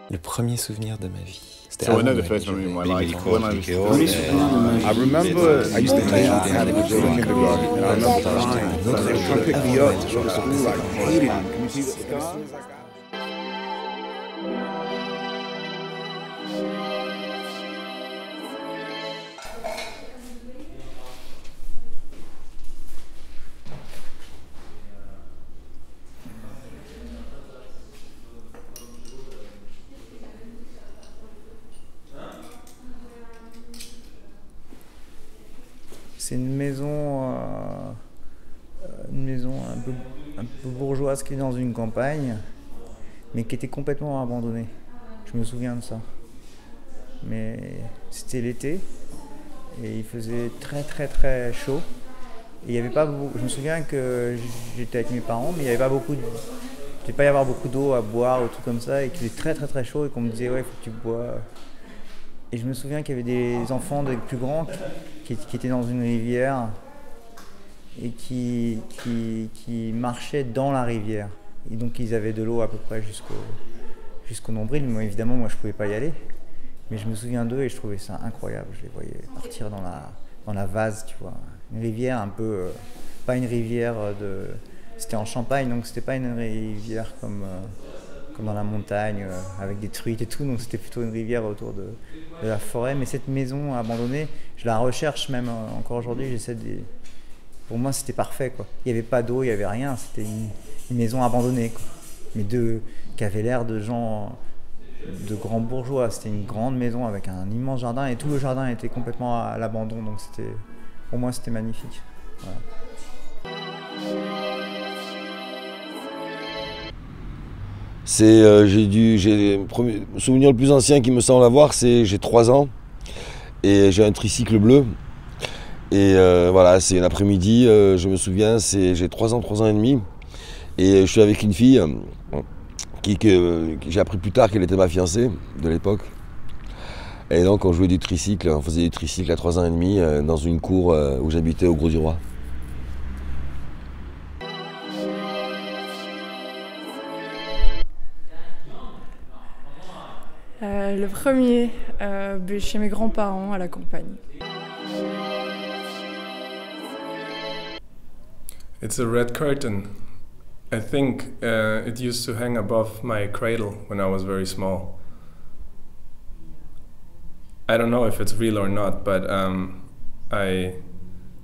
Le premier souvenir de ma vie. C'était So avant another Noël, first je memory in vais- my life. When I was I remember I used to play out in kindergarten, and I remember crying. They were trying to pick me up to go to school. I hated it. Can you see the scars? C'est une maison un peu bourgeoise qui est dans une campagne, mais qui était complètement abandonnée. Je me souviens de ça. Mais c'était l'été et il faisait très très très chaud. Et il y avait pas beaucoup, je me souviens que j'étais avec mes parents, mais il n'y avait pas beaucoup de, il devait pas y avoir beaucoup d'eau à boire ou tout comme ça, et qu'il était très très très chaud et qu'on me disait ouais, il faut que tu bois. Et je me souviens qu'il y avait des enfants des plus grands qui étaient dans une rivière et qui marchaient dans la rivière. Et donc ils avaient de l'eau à peu près jusqu'au nombril. Mais évidemment, moi je ne pouvais pas y aller. Mais je me souviens d'eux et je trouvais ça incroyable. Je les voyais partir dans la vase, tu vois. Une rivière un peu... pas une rivière de... C'était en Champagne, donc c'était pas une rivière comme dans la montagne, avec des truites et tout. Donc c'était plutôt une rivière autour de la forêt. Mais cette maison abandonnée, je la recherche même encore aujourd'hui. Pour moi, c'était parfait, quoi. Il n'y avait pas d'eau, il n'y avait rien. C'était une maison abandonnée, quoi. Mais qui avait l'air de gens... de grands bourgeois. C'était une grande maison avec un immense jardin et tout le jardin était complètement à l'abandon, donc pour moi c'était magnifique. Voilà. J'ai le souvenir le plus ancien qui me semble avoir, c'est j'ai 3 ans et j'ai un tricycle bleu. Et voilà, c'est un après-midi, je me souviens, j'ai 3 ans et demi et je suis avec une fille que j'ai appris plus tard qu'elle était ma fiancée de l'époque. Et donc on jouait du tricycle, on faisait du tricycle à 3 ans et demi dans une cour où j'habitais au Gros du Roi. Le premier, chez mes grands-parents à la campagne. It's a red curtain. I think it used to hang above my cradle when I was very small. I don't know if it's real or not, but I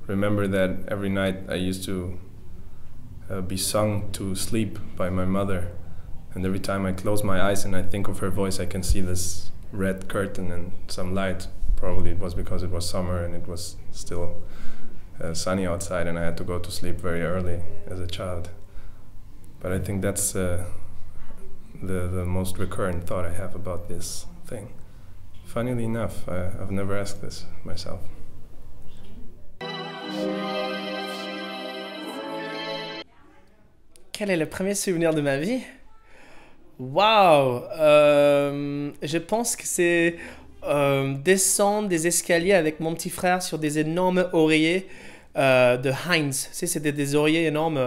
remember that every night I used to be sung to sleep by my mother. And every time I close my eyes and I think of her voice, I can see this red curtain and some light. Probably it was because it was summer and it was still sunny outside and I had to go to sleep very early as a child. But I think that's the most recurrent thought I have about this thing. Funnily enough, I've never asked this myself. Quel est le premier souvenir de ma vie? Waouh! Je pense que c'est descendre des escaliers avec mon petit frère sur des énormes oreillers de Heinz. Tu sais, c'était des oreillers énormes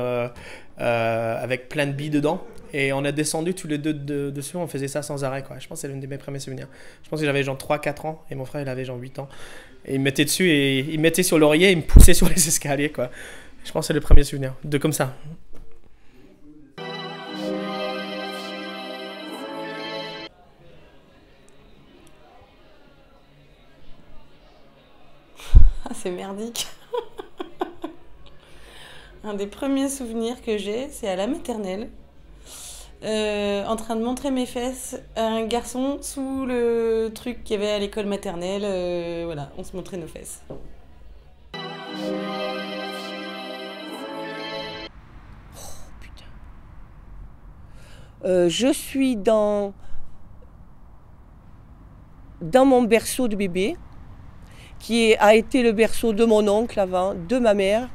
avec plein de billes dedans. Et on a descendu tous les deux dessus, on faisait ça sans arrêt, quoi. Je pense que c'est l'un de mes premiers souvenirs. Je pense que j'avais genre 3-4 ans et mon frère il avait genre 8 ans. Et il me mettait dessus et il me mettait sur l'oreiller et il me poussait sur les escaliers, quoi. Je pense que c'est le premier souvenir, de comme ça. Ah, c'est merdique. Un des premiers souvenirs que j'ai, c'est à la maternelle. En train de montrer mes fesses à un garçon sous le truc qu'il y avait à l'école maternelle. Voilà, on se montrait nos fesses. Oh putain. Je suis dans mon berceau de bébé, qui a été le berceau de mon oncle avant, de ma mère,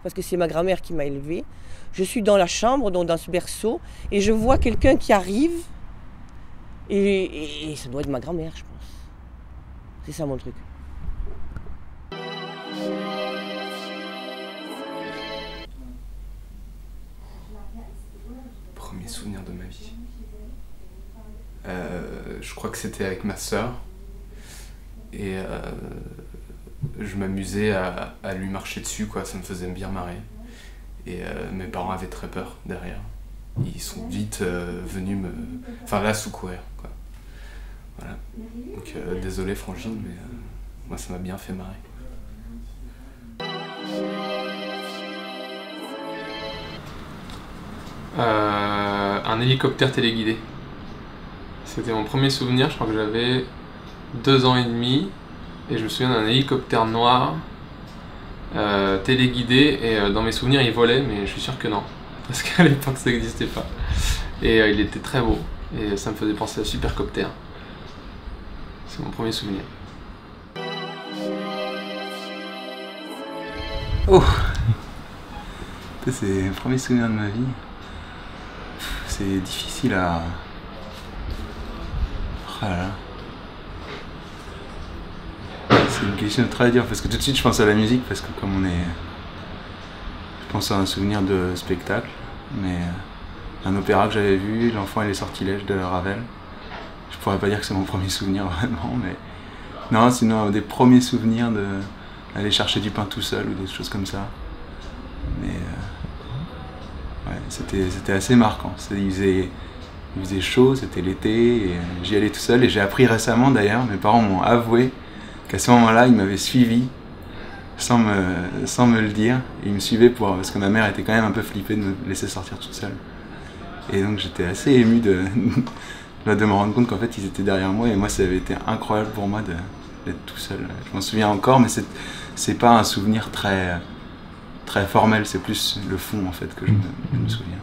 parce que c'est ma grand-mère qui m'a élevée. Je suis dans la chambre, donc dans ce berceau, et je vois quelqu'un qui arrive, et ça doit être ma grand-mère, je pense. C'est ça mon truc. Premier souvenir de ma vie. Je crois que c'était avec ma sœur. Et je m'amusais à lui marcher dessus, quoi. Ça me faisait bien marrer. Et mes parents avaient très peur derrière. Ils sont vite venus la secourir, quoi. Voilà. Donc désolé Frangine, mais moi ça m'a bien fait marrer. Un hélicoptère téléguidé. C'était mon premier souvenir, je crois que j'avais 2 ans et demi. Et je me souviens d'un hélicoptère noir téléguidé, et dans mes souvenirs il volait, mais je suis sûr que non. Parce qu'à l'époque ça n'existait pas. Et il était très beau, et ça me faisait penser à Supercopter. C'est mon premier souvenir. Oh, c'est le premier souvenir de ma vie. C'est difficile à... Oh là là. C'est une question très dure parce que tout de suite je pense à la musique parce que comme on est... Je pense à un souvenir de spectacle, mais un opéra que j'avais vu, L'Enfant et les Sortilèges de Ravel. Je pourrais pas dire que c'est mon premier souvenir vraiment, mais... Non, sinon des premiers souvenirs d'aller chercher du pain tout seul ou des choses comme ça. Mais... Ouais, c'était assez marquant. Il faisait chaud, c'était l'été, et j'y allais tout seul. Et j'ai appris récemment d'ailleurs, mes parents m'ont avoué qu'à ce moment-là, ils m'avaient suivi sans me le dire. Et ils me suivaient parce que ma mère était quand même un peu flippée de me laisser sortir toute seule. Et donc j'étais assez ému de me rendre compte qu'en fait ils étaient derrière moi. Et moi, ça avait été incroyable pour moi d'être tout seul. Je m'en souviens encore, mais c'est pas un souvenir très formel, c'est plus le fond en fait que je me souviens.